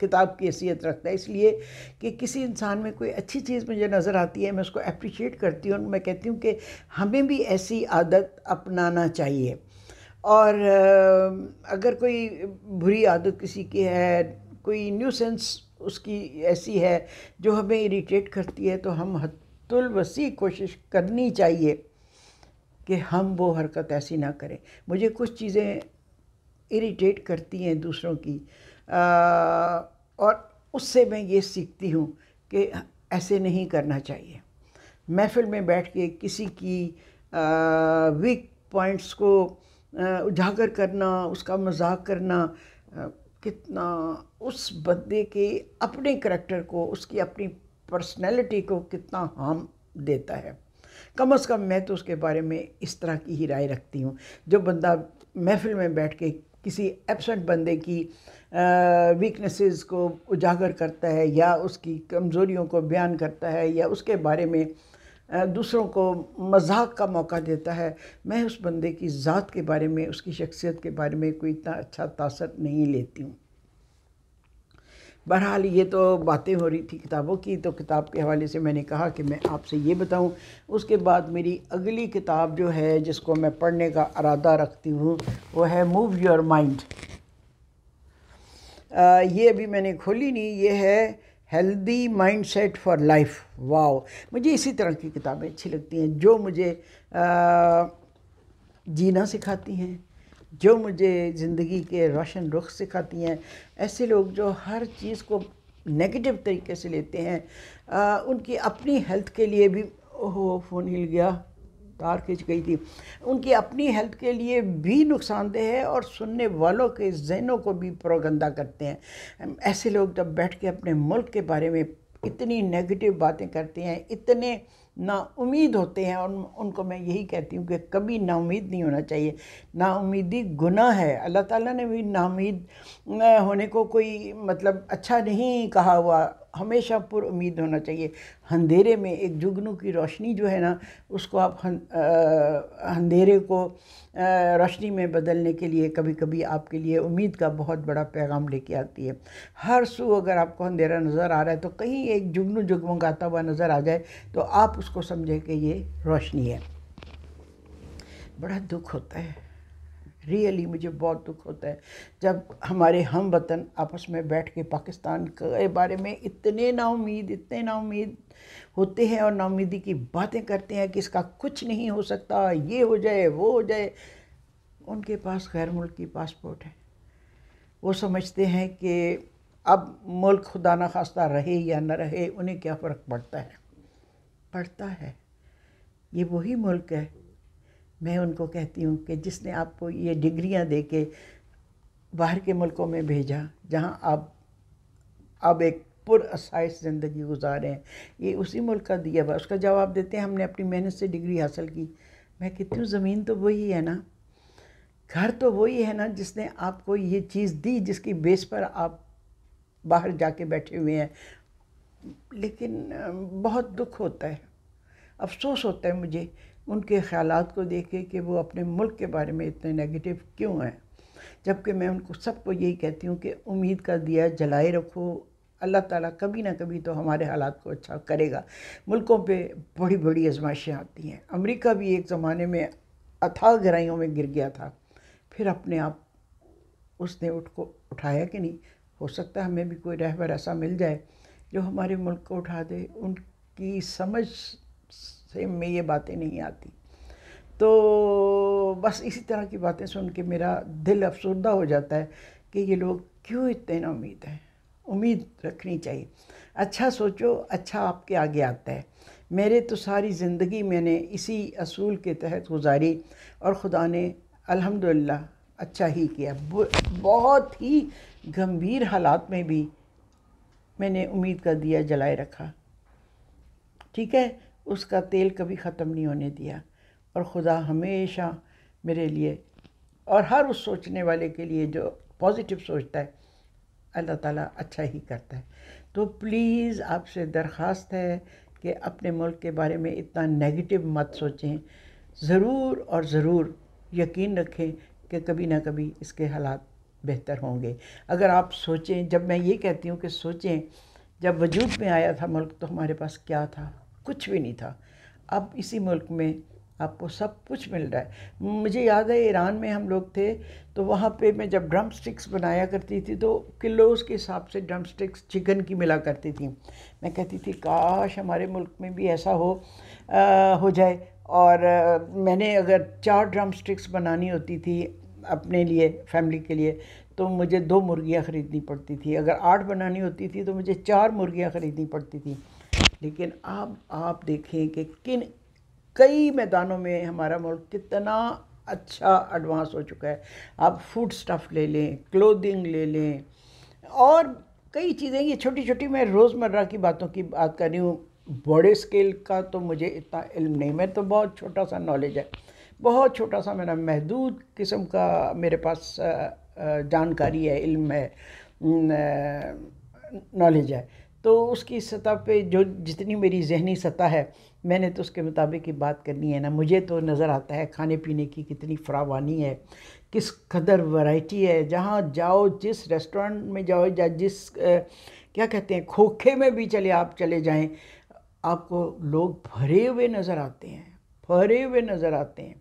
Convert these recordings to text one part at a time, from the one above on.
کتاب کی حیثیت رکھتا ہے، اس لیے کہ کسی انسان میں کوئی اچھی چیز مجھے نظر آتی ہے، میں اس کو اپریشیٹ کرتی ہوں، میں کہتی ہوں کہ ہمیں بھی ایسی عادت اپنانا چاہیے۔ اور اگر کوئی بری عادت کسی کی ہے، کوئی نیوسنس اس کی ایسی ہے جو ہمیں اریٹیٹ کرتی ہے، تو ہم حد الوسیع کوشش کرنی چاہیے کہ ہم وہ حرکت ایسی نہ کریں۔ مجھے کچھ چیزیں اریٹیٹ کرتی ہیں دوسروں کی، اور اس سے میں یہ سیکھتی ہوں کہ ایسے نہیں کرنا چاہیے۔ محفل میں بیٹھ کے کسی کی ویک پوائنٹس کو اجاگر کرنا، اس کا مذاق کرنا، کتنا اس بندے کے اپنے کریکٹر کو، اس کی اپنی پرسنالٹی کو کتنا ہارم دیتا ہے۔ کم از کم میں تو اس کے بارے میں اس طرح کی ہی رائے رکھتی ہوں۔ جو بندہ محفل میں بیٹھ کے کسی ایبسنٹ بندے کی ویکنیسز کو اجاگر کرتا ہے، یا اس کی کمزوریوں کو بیان کرتا ہے، یا اس کے بارے میں دوسروں کو مذاق کا موقع دیتا ہے، میں اس بندے کی ذات کے بارے میں، اس کی شخصیت کے بارے میں کوئی اتنا اچھا تاثر نہیں لیتی ہوں۔ بہرحال یہ تو باتیں ہو رہی تھی کتابوں کی، تو کتاب کے حوالے سے میں نے کہا کہ میں آپ سے یہ بتاؤں۔ اس کے بعد میری اگلی کتاب جو ہے جس کو میں پڑھنے کا ارادہ رکھتی ہوں وہ ہے موو یور مائنڈ۔ یہ ابھی میں نے کھولی نہیں، یہ ہے healthy mind set for life. Wow, مجھے اسی طرح کی کتابیں اچھی لگتی ہیں جو مجھے جینا سکھاتی ہیں، جو مجھے زندگی کے روشن رخ سکھاتی ہیں۔ ایسے لوگ جو ہر چیز کو نیگیٹو طریقے سے لیتے ہیں، ان کی اپنی ہیلتھ کے لیے بھی، اوہ فون ہل گیا، تار کھنچ گئی تھی، ان کی اپنی ہیلتھ کے لیے بھی نقصان دہ ہے، اور سننے والوں کے ذہنوں کو بھی پروگندہ کرتے ہیں۔ ایسے لوگ جب بیٹھ کے اپنے ملک کے بارے میں اتنی نیگیٹو باتیں کرتے ہیں، اتنے نا امید ہوتے ہیں، ان کو میں یہی کہتی ہوں کہ کبھی نا امید نہیں ہونا چاہیے۔ نا امیدی گناہ ہے۔ اللہ تعالیٰ نے بھی نا امید ہونے کو کوئی مطلب اچھا نہیں کہا ہوا، ہمیشہ پر امید ہونا چاہیے۔ اندھیرے میں ایک جگنو کی روشنی جو ہے نا، اس کو آپ اندھیرے کو روشنی میں بدلنے کے لیے کبھی کبھی آپ کے لیے امید کا بہت بڑا پیغام لے کے آتی ہے۔ ہر سو اگر آپ کو اندھیرا نظر آ رہا ہے تو کہیں ایک جگنو جگمگاتا ہوا نظر آ جائے تو آپ اس کو سمجھیں کہ یہ روشنی ہے۔ بڑا دکھ ہوتا ہے، ریئلی مجھے بہت دکھ ہوتا ہے جب ہمارے ہم وطن آپس میں بیٹھ کے پاکستان کے بارے میں اتنے نا امید ہوتے ہیں، اور نا امیدی کی باتیں کرتے ہیں کہ اس کا کچھ نہیں ہو سکتا، یہ ہو جائے وہ ہو جائے۔ ان کے پاس غیر ملکی پاسپورٹ ہے، وہ سمجھتے ہیں کہ اب ملک خدا نخواستہ رہے یا نہ رہے، انہیں کیا فرق پڑتا ہے۔ یہ وہی ملک ہے، میں ان کو کہتی ہوں کہ جس نے آپ کو یہ ڈگریاں دے کے باہر کے ملکوں میں بھیجا، جہاں آپ ایک پراسائش زندگی گزارے ہیں، یہ اسی ملک کا دیا ہوا۔ اس کا جواب دیتے ہیں ہم نے اپنی محنت سے ڈگری حاصل کی۔ میں کہتی ہوں زمین تو وہی ہے نا، گھر تو وہی ہے نا جس نے آپ کو یہ چیز دی، جس کی بیس پر آپ باہر جا کے بیٹھے ہوئے ہیں۔ لیکن بہت دکھ ہوتا ہے، افسوس ہوتا ہے مجھے ان کے خیالات کو دیکھ کے کہ وہ اپنے ملک کے بارے میں اتنے نیگیٹو کیوں ہیں، جبکہ میں ان کو سب کو یہی کہتی ہوں کہ امید کا دیا جلائے رکھو، اللہ تعالیٰ کبھی نہ کبھی تو ہمارے حالات کو اچھا کرے گا۔ ملکوں پہ بڑی بڑی آزمائشیں آتی ہیں، امریکہ بھی ایک زمانے میں اتھاہ گہرائیوں میں گر گیا تھا، پھر اپنے آپ اس نے اٹھایا کہ نہیں۔ ہو سکتا ہے ہمیں بھی کوئی رہبر ایسا مل جائے جو ہمارے ملک کو اٹھا دے۔ ان کی سمجھ سے میں یہ باتیں نہیں آتی، تو بس اسی طرح کی باتیں سن کے میرا دل افسردہ ہو جاتا ہے کہ یہ لوگ کیوں اتنے نا امید ہیں۔ امید رکھنی چاہیے، اچھا سوچو، اچھا آپ کے آگے آتا ہے۔ میرے تو ساری زندگی میں نے اسی اصول کے تحت گزاری، اور خدا نے الحمدللہ اچھا ہی کیا۔ بہت ہی گمبھیر حالات میں بھی میں نے امید کا دیا جلائے رکھا، ٹھیک ہے، اس کا تیل کبھی ختم نہیں ہونے دیا، اور خدا ہمیشہ میرے لیے اور ہر اس سوچنے والے کے لیے جو پازیٹیو سوچتا ہے، اللہ تعالیٰ اچھا ہی کرتا ہے۔ تو پلیز آپ سے درخواست ہے کہ اپنے ملک کے بارے میں اتنا نیگیٹو مت سوچیں، ضرور اور ضرور یقین رکھیں کہ کبھی نہ کبھی اس کے حالات بہتر ہوں گے. اگر آپ سوچیں، جب میں یہ کہتی ہوں کہ سوچیں، جب وجود میں آیا تھا ملک تو ہمارے پاس کیا تھا؟ کچھ بھی نہیں تھا. اب اسی ملک میں آپ کو سب کچھ مل رہا ہے. مجھے یاد ہے ایران میں ہم لوگ تھے تو وہاں پہ میں جب ڈرم سٹکس بنایا کرتی تھی تو کلوز کے حساب سے ڈرم سٹکس چکن کی ملا کرتی تھیں. میں کہتی تھی کاش ہمارے ملک میں بھی ایسا ہو جائے. اور میں نے اگر 4 ڈرم سٹکس بنانی ہوتی تھی اپنے لیے، فیملی کے لیے، تو مجھے 2 مرغیاں خریدنی پڑتی تھی. اگر 8 بنانی ہوتی تھی تو مجھے 4 مرغیاں خریدنی پڑتی تھی. لیکن اب آپ دیکھیں کہ کئی میدانوں میں ہمارا ملک کتنا اچھا ایڈوانس ہو چکا ہے. آپ فوڈ سٹف لے لیں، کلودنگ لے لیں، اور کئی چیزیں. یہ چھوٹی چھوٹی میں روزمرہ کی باتوں کی بات کر رہی ہوں. بڑے سکیل کا تو مجھے اتنا علم نہیں، میں تو بہت چھوٹا سا نالج ہے، بہت چھوٹا سا، میرا محدود قسم کا میرے پاس جانکاری ہے، علم ہے، نالج ہے. تو اس کی سطح پہ جو جتنی میری ذہنی سطح ہے میں نے تو اس کے مطابق ہی بات کرنی ہے نا. مجھے تو نظر آتا ہے کھانے پینے کی کتنی فراوانی ہے، کس قدر ورائٹی ہے. جہاں جاؤ، جس ریسٹورنٹ میں جاؤ، یا جس کیا کہتے ہیں کھوکھے میں بھی آپ چلے جائیں، آپ کو لوگ بھرے ہوئے نظر آتے ہیں، بھرے ہوئے نظر آتے ہیں.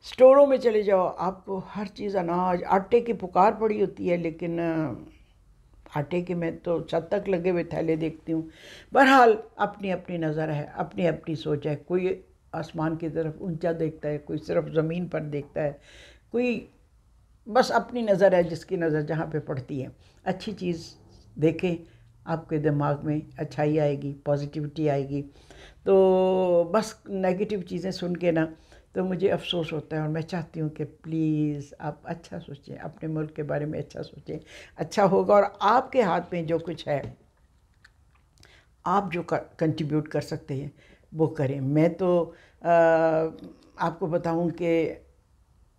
سٹوروں میں چلے جاؤ، آپ کو ہر چیز، اناج، آٹے کی پکار پڑی ہوتی ہے، لیکن آٹے کے میں تو چھت تک لگے ہوئے تھیلے دیکھتی ہوں. بہرحال اپنی اپنی نظر ہے، اپنی اپنی سوچ ہے. کوئی آسمان کی طرف اونچا دیکھتا ہے، کوئی صرف زمین پر دیکھتا ہے، کوئی بس اپنی نظر ہے، جس کی نظر جہاں پہ پڑتی ہے. اچھی چیز دیکھیں، آپ کے دماغ میں اچھائی آئے گی، پازیٹیوٹی آئے گی. تو بس نگیٹو چیزیں سن کے نا تو مجھے افسوس ہوتا ہے، اور میں چاہتی ہوں کہ پلیز آپ اچھا سوچیں، اپنے ملک کے بارے میں اچھا سوچیں. اچھا ہوگا. اور آپ کے ہاتھ میں جو کچھ ہے، آپ جو کنٹریبیوٹ کر سکتے ہیں وہ کریں. میں تو آپ کو بتاؤں کہ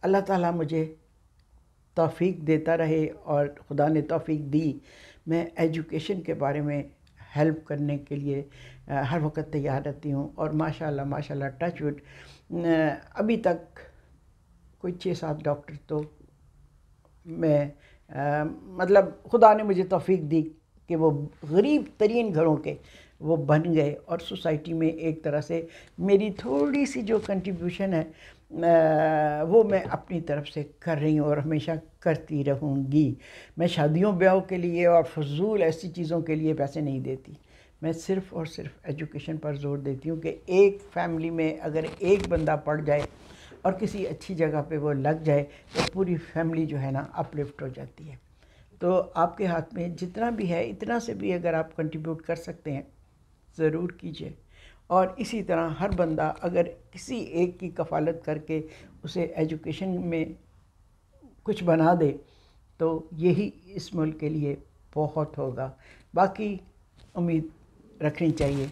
اللہ تعالیٰ مجھے توفیق دیتا رہے، اور خدا نے توفیق دی. میں ایجوکیشن کے بارے میں ہیلپ کرنے کے لیے ہر وقت تیار رہتی ہوں. اور ماشاءاللہ ماشاءاللہ ٹچ وڈ ابھی تک کوئی 6-7 ڈاکٹر تو میں مطلب خدا نے مجھے توفیق دی کہ وہ غریب ترین گھروں کے وہ بن گئے. اور سوسائٹی میں ایک طرح سے میری تھوڑی سی جو کنٹریبیوشن ہے وہ میں اپنی طرف سے کر رہی ہوں، اور ہمیشہ کرتی رہوں گی. میں شادیوں بیاہوں کے لیے اور فضول ایسی چیزوں کے لیے پیسے نہیں دیتی. میں صرف اور صرف ایجوکیشن پر زور دیتی ہوں کہ ایک فیملی میں اگر ایک بندہ پڑھ جائے اور کسی اچھی جگہ پہ وہ لگ جائے تو پوری فیملی جو ہے نا اپ لفٹ ہو جاتی ہے. تو آپ کے ہاتھ میں جتنا بھی ہے، اتنا سے بھی اگر آپ کنٹریبیوٹ کر سکتے ہیں ضرور کیجئے. اور اسی طرح ہر بندہ اگر کسی ایک کی کفالت کر کے اسے ایجوکیشن میں کچھ بنا دے تو یہی اس ملک کے لیے بہت ہوگا. باقی امید رکھنی چاہیے،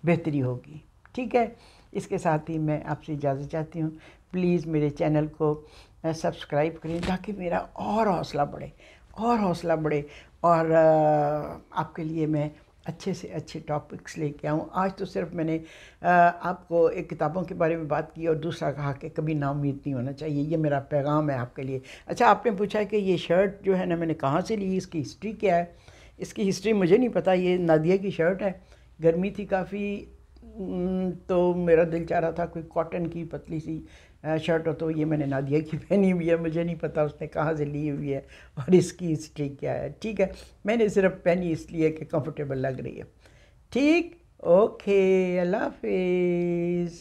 بہتری ہوگی. ٹھیک ہے، اس کے ساتھ ہی میں آپ سے اجازت چاہتی ہوں. پلیز میرے چینل کو سبسکرائب کریں تاکہ میرا اور حوصلہ بڑھے، اور حوصلہ بڑھے، اور آپ کے لیے میں اچھے سے اچھے ٹاپکس لے کے آؤں. آج تو صرف میں نے آپ کو ایک کتابوں کے بارے میں بات کی، اور دوسرا کہا کہ کبھی نا امید نہیں ہونا چاہیے. یہ میرا پیغام ہے آپ کے لیے. اچھا، آپ نے پوچھا کہ یہ شرٹ جو ہے نا میں نے کہاں سے لی، اس کی ہسٹری کیا ہے. اس کی ہسٹری مجھے نہیں پتہ. یہ نادیہ کی شرٹ ہے. گرمی تھی کافی تو میرا دل چاہ رہا تھا کوئی کاٹن کی پتلی سی شرٹ ہو، تو یہ میں نے نادیہ کی پہنی ہوئی ہے. مجھے نہیں پتہ اس نے کہاں سے لی ہوئی ہے اور اس کی ہسٹری کیا ہے. ٹھیک ہے، میں نے صرف پہنی اس لیے کہ کمفرٹیبل لگ رہی ہے. ٹھیک، اوکے، اللہ حافظ.